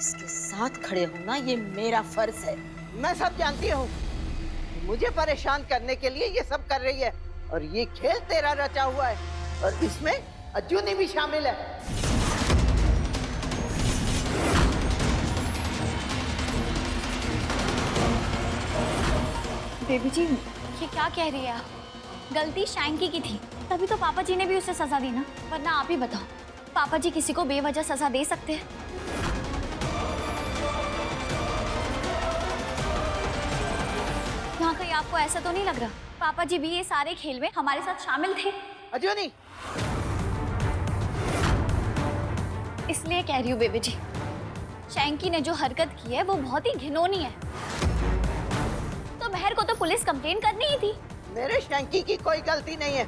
इसके साथ खड़े होना ये मेरा फर्ज है। मैं सब जानती हूँ, मुझे परेशान करने के लिए ये सब कर रही है, और ये खेल तेरा रचा हुआ है, और इसमें अर्जुनी भी शामिल है। बेबी जी, ये क्या कह रही है आप? गलती शैंकी की थी, तभी तो पापा जी ने भी उसे सजा दी ना। वरना आप ही बताओ, पापा जी किसी को बेवजह सजा दे सकते हैं? यहाँ कहीं आपको ऐसा तो नहीं लग रहा पापा जी भी ये सारे खेल में हमारे साथ शामिल थे? अर्जुनी, इसलिए कह रही हूँ बेबी जी, शैंकी ने जो हरकत की है वो बहुत ही घिनौनी है। तो महर को तो पुलिस कंप्लेन करनी ही थी। मेरे शैंकी की कोई गलती नहीं है,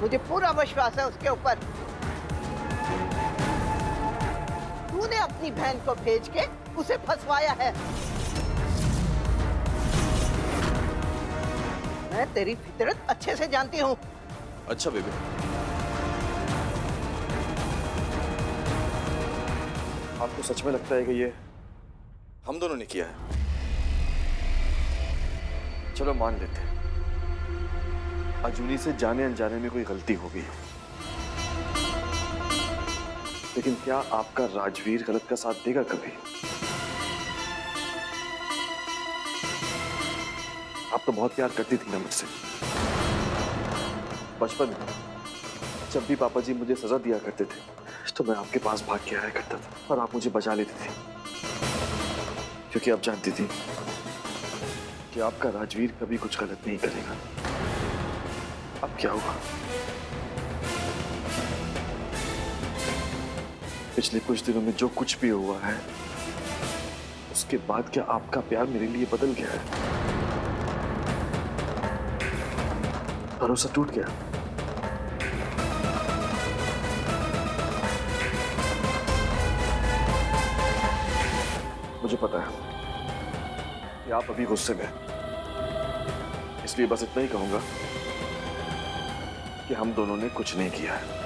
मुझे पूरा विश्वास है उसके ऊपर। तूने अपनी बहन को भेज के उसे फंसवाया है। मैं तेरी फितरत अच्छे से जानती हूँ। अच्छा बेबी, आपको सच में लगता है कि ये हम दोनों ने किया है? चलो मान लेते हैं अर्जुनी से जाने अनजाने में कोई गलती हो गई, लेकिन क्या आपका राजवीर गलत का साथ देगा कभी? आप तो बहुत प्यार करती थी ना मुझसे। बचपन में जब भी पापा जी मुझे सजा दिया करते थे तो मैं आपके पास भाग के आया करता था और आप मुझे बचा लेती थी, क्योंकि आप जानती थी कि आपका राजवीर कभी कुछ गलत नहीं करेगा। अब क्या हुआ? पिछले कुछ दिनों में जो कुछ भी हुआ है, उसके बाद क्या आपका प्यार मेरे लिए बदल गया है? भरोसा टूट गया? मुझे पता है कि आप अभी गुस्से में हैं, इसलिए बस इतना ही कहूंगा कि हम दोनों ने कुछ नहीं किया है।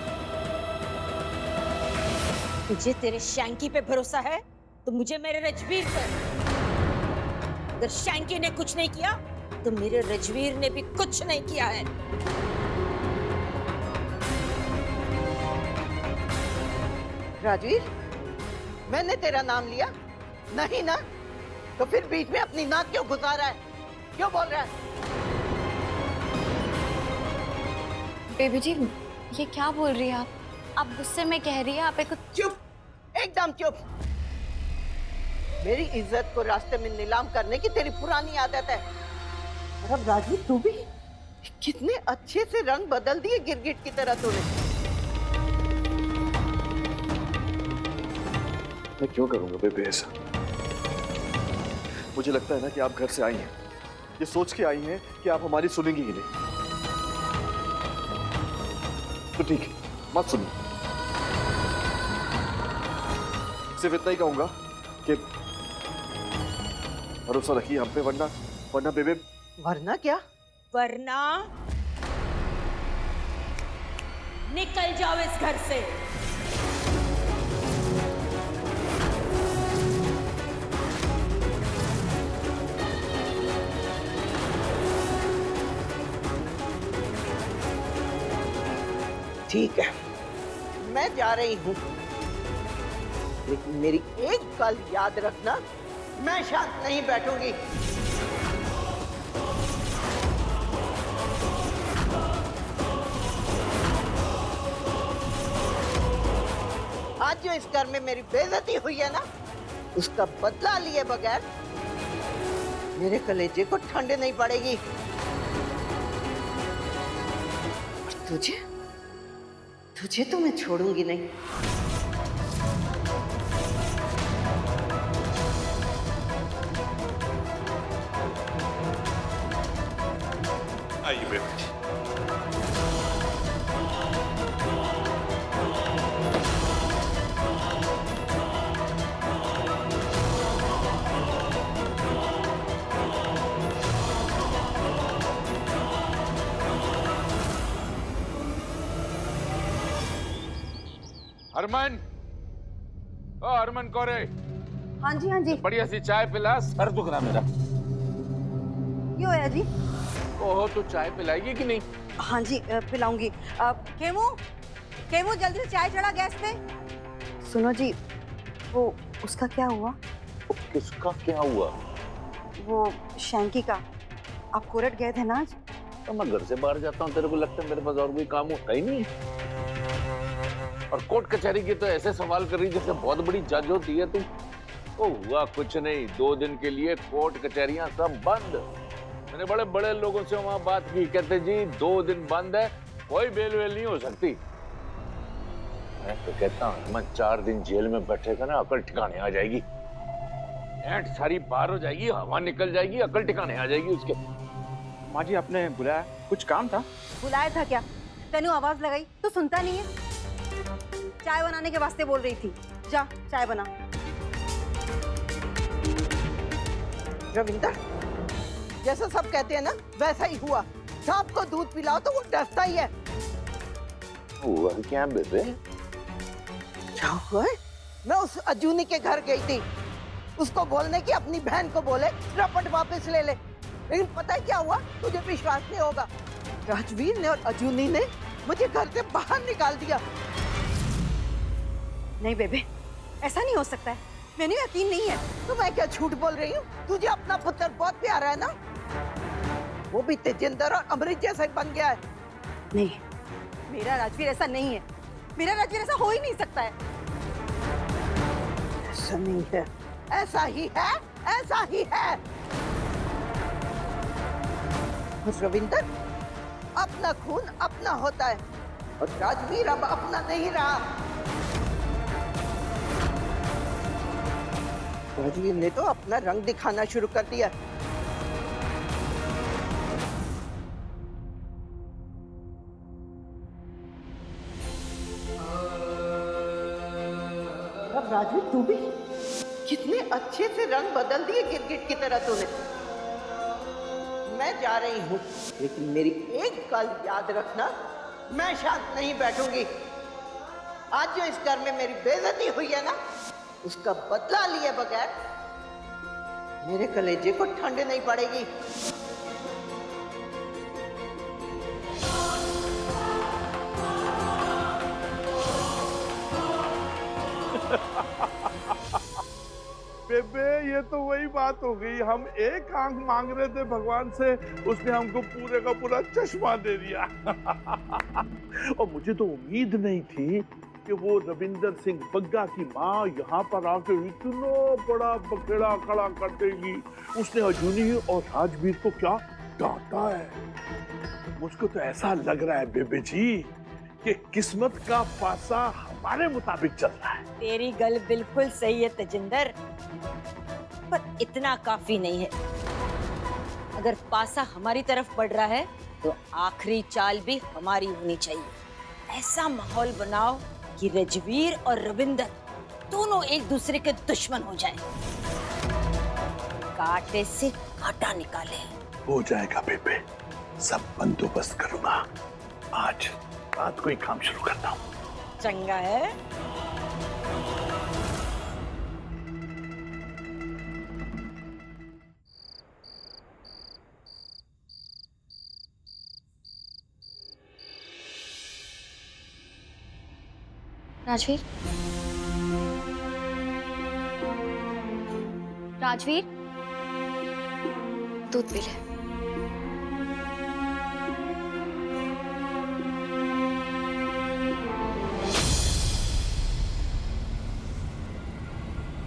तुझे तेरे शैंकी पे भरोसा है तो मुझे मेरे रजवीर पे। अगर शैंकी ने कुछ नहीं किया तो मेरे रजवीर ने भी कुछ नहीं किया है। राजवीर, मैंने तेरा नाम लिया नहीं ना, तो फिर बीच में अपनी नाक क्यों घुसा रहा है? क्यों बोल रहा है? बेबी जी, ये क्या बोल रही है आप गुस्से में कह रही है? आप एक चुप, एकदम चुप। मेरी इज्जत को रास्ते में नीलाम करने की तेरी पुरानी आदत है। और अब राजवीर, तू भी कितने अच्छे से रंग बदल दिए गिरगिट की तरह तूने। मैं क्यों करूंगा बेबे ऐसा? मुझे लगता है ना कि आप घर से आई हैं ये सोच के आई हैं कि आप हमारी सुनेंगी ही नहीं। तो ठीक है, मत सुनिए। सिर्फ इतना ही कहूंगा कि भरोसा रखिए हम पे, वरना वरना बेबे। वरना क्या? वरना निकल जाओ इस घर से। ठीक है, मैं जा रही हूँ, लेकिन मेरी एक गल याद रखना, मैं शांत नहीं बैठूंगी। आज जो इस घर में मेरी बेइज्जती हुई है ना, उसका बदला लिए बगैर मेरे कलेजे को ठंड नहीं पड़ेगी। और तुझे तो मैं छोड़ूंगी नहीं। आइए बेबी। हरमन, ओ हरमन कौरे, हाँ जी हाँ जी। बढ़िया सी चाय पिला, सर दुख रहा मेरा। क्यों होया जी? ओहो, तू चाय पिलाएगी कि नहीं? हाँ जी पिलाऊंगी। केमू केमू जल्दी से चाय चढ़ा गैस पे। सुनो जी, वो उसका क्या हुआ? किसका क्या हुआ? वो शैंकी का। आप कोर्ट गए थे ना आज? तो मैं घर से बाहर जाता हूँ, तेरे को लगता है मेरे पास और कोई काम होता ही नहीं है? और कोर्ट कचहरी के तो ऐसे सवाल कर रही जैसे बहुत बड़ी जज होती है तुम। ओ हुआ कुछ नहीं, 2 दिन के लिए कोर्ट कचहरियां सब बंद। मैंने बड़े बड़े लोगों से वहां बात की, कहते जी 2 दिन बंद है, कोई बेल वेल नहीं हो सकती। मैं तो कहता हूँ मैं 4 दिन जेल में बैठेगा ना, अकल ठिकाने आ जाएगी। ऐंठ सारी बाहर हो जाएगी, हवा निकल जाएगी, अकल ठिकाने आ जाएगी उसके। माँ जी आपने बुलाया, कुछ काम था? बुलाया था क्या? तेनू आवाज लगाई तो सुनता नहीं है। चाय बनाने के वास्ते बोल रही थी, जा चाय बना। रविंदर, जैसा सब कहते हैं ना वैसा ही हुआ। सांप को दूध पिलाओ तो वो डसता ही है। हुआ क्या बेबे? क्या हुआ है? मैं उस अजूनी के घर गई थी, उसको बोलने की अपनी बहन को बोले रपट वापस ले ले, लेकिन पता है क्या हुआ? तुझे विश्वास नहीं होगा, राजवीर ने और अजूनी ने मुझे घर से बाहर निकाल दिया। नहीं बेबे, ऐसा नहीं हो सकता है, मैंने यकीन नहीं है। तो मैं क्या झूठ बोल रही हूँ? तुझे अपना पुत्र बहुत प्यारा है ना? वो भी तेजिंदर और अमृत जैसा ही बन गया है। नहीं, मेरा राजवीर ऐसा नहीं है। मेरा राजवीर ऐसा हो ही नहीं सकता है। ऐसा नहीं है, ऐसा ही है, ऐसा ही है। रविंदर, अपना खून अपना होता है और राजवीर अब अपना नहीं रहा। राजवीर ने तो अपना रंग दिखाना शुरू कर दिया। अब राजवीर तू भी कितने अच्छे से रंग बदल दिए गिरगिट की तरह तूने। मैं जा रही हूँ, लेकिन मेरी एक गल याद रखना, मैं शांत नहीं बैठूंगी। आज जो इस घर में मेरी बेइज्जती हुई है ना, उसका बदला लिए बगैर मेरे कलेजे को ठंड नहीं पड़ेगी। बेबे, ये तो वही बात हो गई। हम एक आंख मांग रहे थे भगवान से, उसने हमको पूरे का पूरा चश्मा दे दिया। और मुझे तो उम्मीद नहीं थी कि वो रविंदर सिंह बग्गा की माँ यहाँ पर आके इतना बड़ा बखेड़ा खड़ा कर देगी। उसने अजूनी और राजवीर को क्या डांटा है। मुझको तो ऐसा लग रहा है बेबे जी कि किस्मत का पासा हमारे मुताबिक चल रहा है। तेरी गल बिल्कुल सही है तेजिंदर, पर इतना काफी नहीं है। अगर पासा हमारी तरफ बढ़ रहा है तो आखिरी चाल भी हमारी होनी चाहिए। ऐसा माहौल बनाओ कि रजवीर और रविंदर दोनों एक दूसरे के दुश्मन हो जाएं। कांटे से कांटा निकाले। हो जाएगा बेबे, सब बंदोबस्त करूंगा। आज रात को ही काम शुरू करता हूँ। चंगा है। राजवीर, राजवीर, दूध पी ले।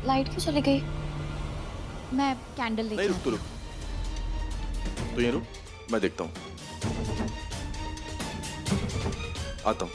लाइट क्यों चली गई? मैं कैंडल लेके नहीं, रुक आती तो हूँ। रुक, तो ये रुक, मैं देखता हूँ, आता हूँ।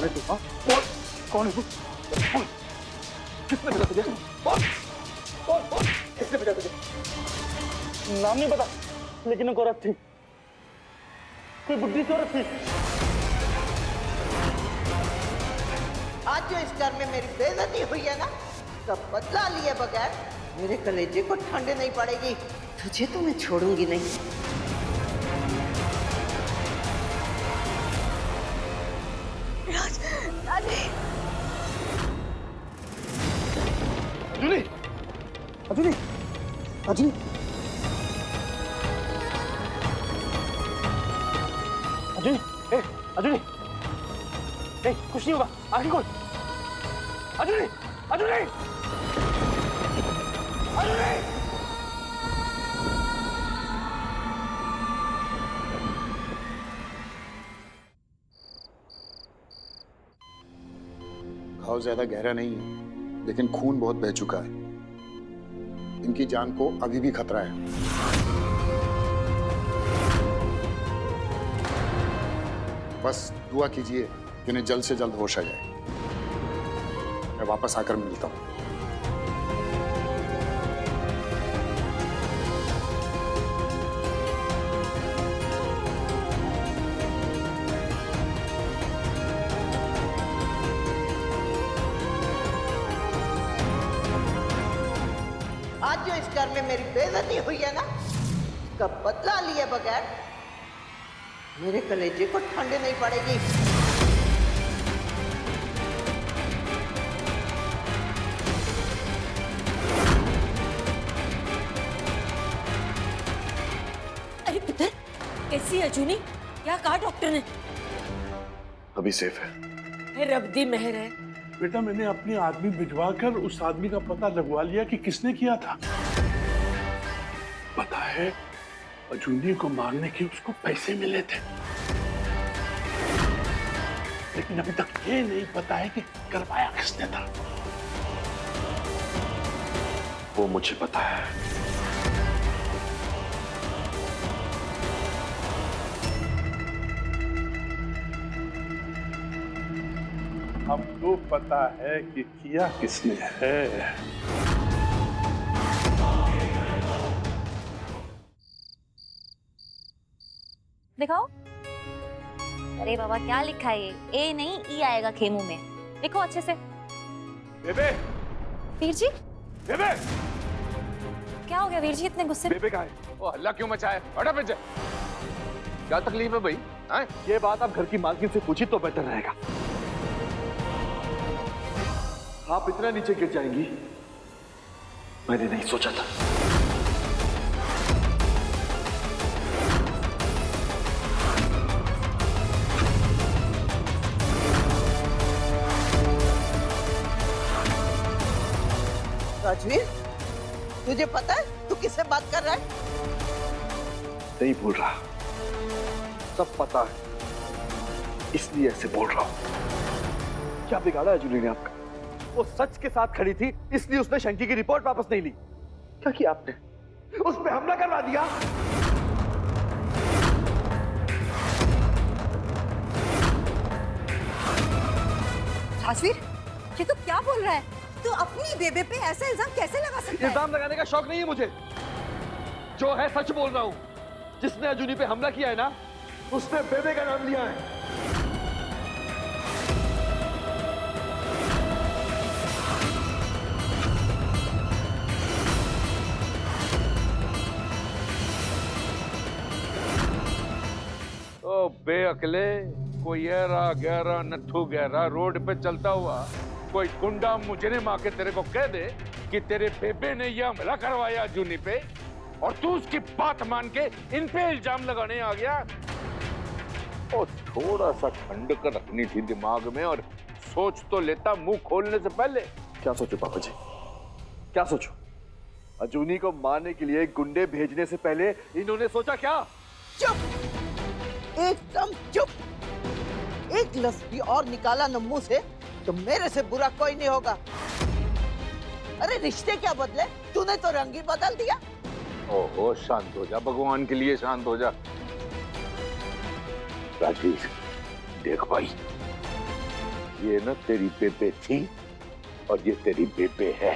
कौन है तू? हाँ बोल, कौन है तू? बोल, किसने भेजा तुझे? बोल, बोल, बोल, किसने भेजा तुझे? नाम नहीं पता, लेकिन एक औरत थी, कोई बुढ़ी सी औरत थी। आज जो इस घर में मेरी बेइज्जती हुई है ना, तब बदला लिए बगैर मेरे कलेजे को ठंड नहीं पड़ेगी। तुझे तो मैं छोड़ूंगी नहीं। अजुनी, अजुनी, अजुनी, अजुनी, अजुनी, कुछ नहीं होगा, आंखें खोल। अजुनी, अजुनी, अजुनी। घाव ज्यादा गहरा नहीं है, लेकिन खून बहुत बह चुका है। इनकी जान को अभी भी खतरा है। बस दुआ कीजिए कि उन्हें जल्द से जल्द होश आ जाए। मैं वापस आकर मिलता हूं। आज जो इस घर में मेरी बेइज्जती हुई है ना, उसका बदला लिए बगैर मेरे कलेजे को ठंड नहीं पड़ेगी। अरे पुत्र, कैसी है अजूनी? क्या कहा डॉक्टर ने? अभी सेफ है। रब दी मेहर है। बेटा मैंने अपने आदमी भिजवा कर उस आदमी का पता लगवा लिया कि किसने किया था। पता है, अजूनी को मारने के उसको पैसे मिले थे, लेकिन अभी तक ये नहीं पता है कि करवाया किसने था। वो मुझे पता है। हमको पता है कि किया किसने है। दिखाओ। अरे बाबा क्या लिखा है ये? ए नहीं ई आएगा खेमू में। देखो अच्छे से। बेबे, वीर जी, बेबे, क्या हो गया वीर जी इतने गुस्से में? बेबे कहाँ है? ओ हल्ला क्यों मचाया? हटा पीछे। क्या तकलीफ है भाई? हाँ? ये बात आप घर की मालकिन से पूछी तो बेहतर रहेगा। आप इतना नीचे गिर जाएंगी, मैंने नहीं सोचा था। राजवीर, तुझे पता है तू किससे बात कर रहा है? नहीं बोल रहा, सब पता है, इसलिए ऐसे बोल रहा हूं। क्या बिगाड़ा है जूली ने आपका? वो सच के साथ खड़ी थी, इसलिए उसने शंकी की रिपोर्ट वापस नहीं ली। क्या किया आपने? उस पे हमला करवा दिया। राजवीर, ये तो क्या बोल रहा है? तू अपनी बेबे पे ऐसा इल्जाम कैसे लगा सकता है? इल्जाम लगाने का शौक नहीं है मुझे, जो है सच बोल रहा हूं। जिसने अजूनी पे हमला किया है ना, उसने बेबे का नाम लिया है। ओ बेअकले, कोई ऐरा गहरा नट्ठू गहरा रोड पे चलता हुआ कोई गुंडा मुजरिम आके तेरे को कह दे कि तेरे बेबे ने यह हमला करवाया जूनी पे, और तू उसकी बात मान के इन पे इल्जाम लगाने आ गया। और थोड़ा सा ठंडक रखनी थी दिमाग में, और सोच तो लेता मुंह खोलने से पहले। क्या सोचो पापा जी, क्या सोचो? अजूनी को मारने के लिए गुंडे भेजने से पहले इन्होंने सोचा क्या? चुप, एकदम चुप। एक लफ्ज भी और निकाला न मुंह से तो मेरे से बुरा कोई नहीं होगा। अरे रिश्ते क्या बदले, तूने तो रंग ही बदल दिया। ओहो, शांत हो जा, भगवान के लिए शांत हो जा। राजवीर देख भाई, ये ना तेरी बेबे थी और ये तेरी बेबे है।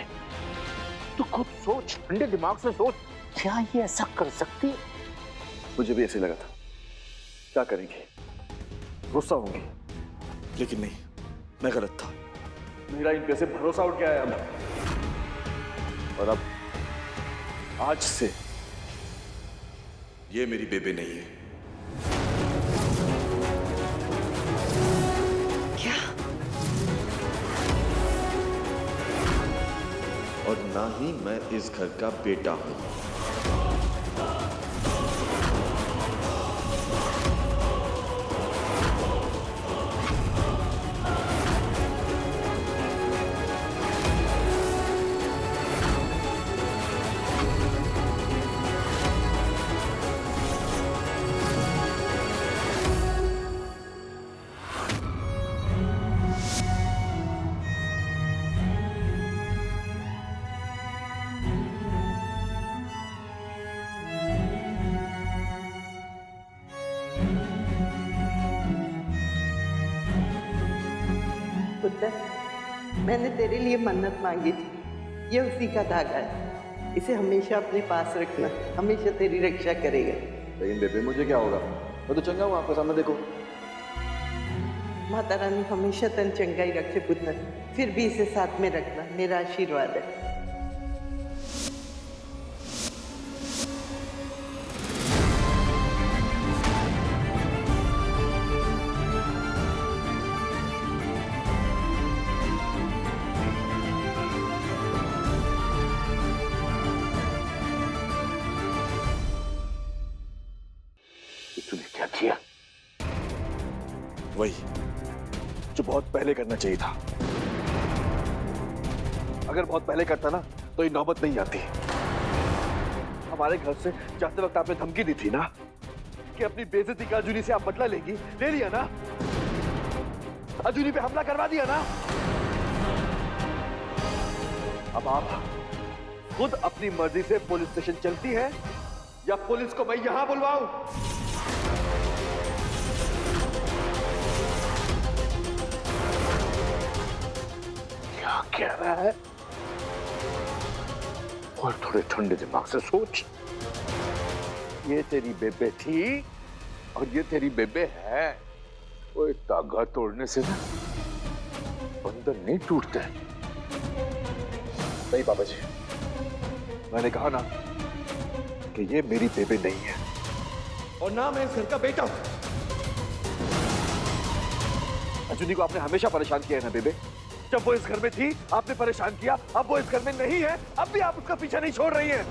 तू खुद सोच, ठंडे दिमाग से सोच, क्या ये ऐसा कर सकती है? मुझे भी ऐसे लगा था। क्या करेंगे, गुस्सा होंगे, लेकिन नहीं, मैं गलत था। मेरा इन पे से भरोसा उठ गया है अब। और अब आज से ये मेरी बेबे नहीं है। क्या? और ना ही मैं इस घर का बेटा हूं। पुत्र, मैंने तेरे लिए मन्नत मांगी थी। ये उसी का धागा है। इसे हमेशा अपने पास रखना, हमेशा तेरी रक्षा करेगा। लेकिन बेबे मुझे क्या होगा? मैं तो चंगा हूं, आपके सामने देखो। माता रानी हमेशा तन चंगाई रखे पुत्र। फिर भी इसे साथ में रखना, मेरा आशीर्वाद है। तूने क्या किया? वही जो बहुत पहले करना चाहिए था। अगर बहुत पहले करता ना तो ये नौबत नहीं आती। हमारे घर से जाते वक्त आपने धमकी दी थी ना कि अपनी बेइज्जती का अजूनी से आप बदला लेंगी। ले लिया ना? अजूनी पे हमला करवा दिया ना? अब आप खुद अपनी मर्जी से पुलिस स्टेशन चलती है या पुलिस को मैं यहां बुलवाऊं? क्या कह रहा है? और थोड़े ठंडे दिमाग से सोच। ये तेरी बेबे थी और ये तेरी बेबे है। वो धागा तोड़ने से ना बंधन नहीं टूटते। नहीं पापा जी, मैंने कहा ना कि ये मेरी बेबे नहीं है और ना मैं इस घर का बेटा हूं। अजूनी को आपने हमेशा परेशान किया है ना बेबे। जब वो इस घर में थी आपने परेशान किया, अब वो इस घर में नहीं है, अब भी आप उसका पीछा नहीं छोड़ रही हैं।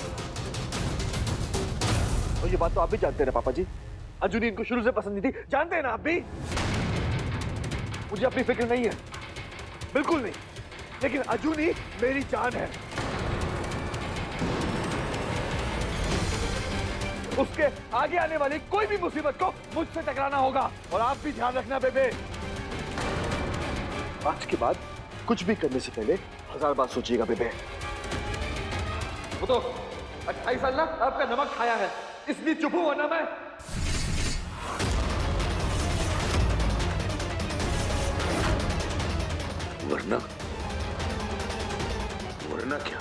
और ये बात तो आप भी जानते हैं ना पापा जी। अजूनी इनको शुरू से पसंद नहीं थी, जानते हैं ना आप भी। मुझे अपनी फिक्र नहीं है, बिल्कुल नहीं, लेकिन अजूनी मेरी जान है। उसके आगे आने वाली कोई भी मुसीबत को मुझसे टकराना होगा। और आप भी ध्यान रखना बेबे, आज के बाद कुछ भी करने से पहले 1000 बार सोचिएगा बेबे। वो तो 28 साल ना आपका नमक खाया है, इसलिए चुप हूं, वरना मैं वरना क्या?